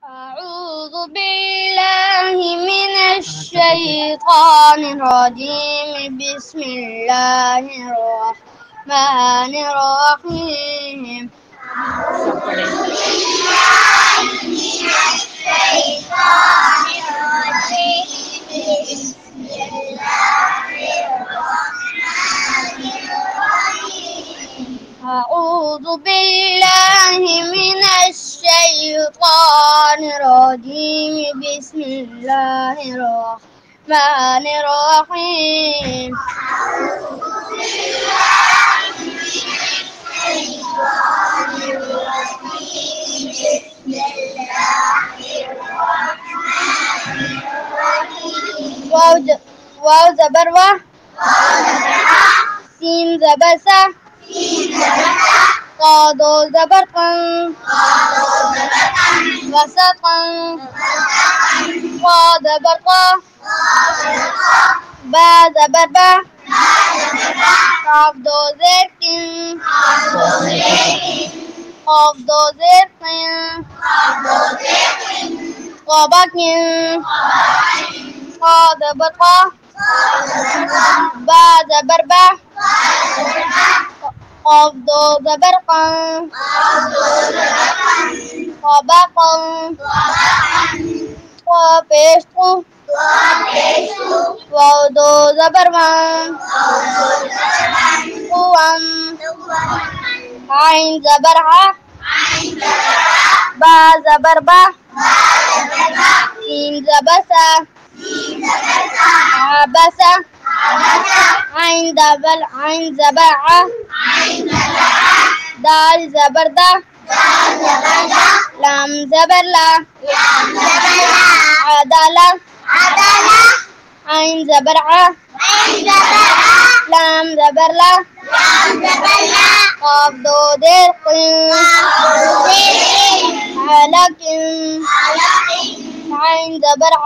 أعوذ بالله من الشيطان الرجيم. بسم الله الرحمن الرحيم. أعوذ بالله من الشيطان الرجيم. بسم الله الرحمن الرحيم. أعوذ بالله من الشيطان الرجيم. بسم الله الرحمن الرحيم. أعوذ بالله من الشيطان الرجيم. بسم الله الرحمن الرحيم. واو زبر و، سين زبر سا، قاد زبر قن، وسطا، قا زبر قا، با زبر با، قاف دو زر كن، قاف دو زر قن، قابا كن، قا زبر قا، با زبر با، قاف دو زبر قن، قابا قن، قاف پیش قو، واو دو زبر وان، قوام، عين زبر ها، با زبر با، سين زبر سا، عبسة، عين زبر ع، دال زبر دا، لام زبر لا، عدالة، عين زبر ع، لام زبر لا، قاف دو زر قن، علق، عين زبر ع،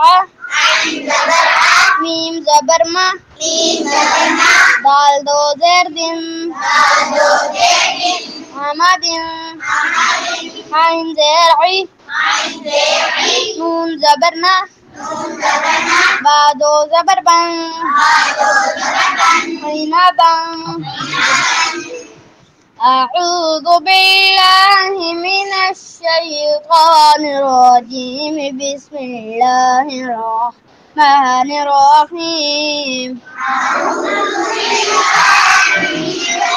ميم زبر ما، دال دو زر دم، حمد، عين زر عي، نون زبر نا، با دو زبر بن، عنبا. أعوذ بالله من الشيطان الرجيم. بسم الله الرحمن الرحيم. أعوذ بالله من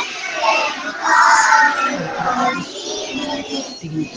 الشيطان الرجيم.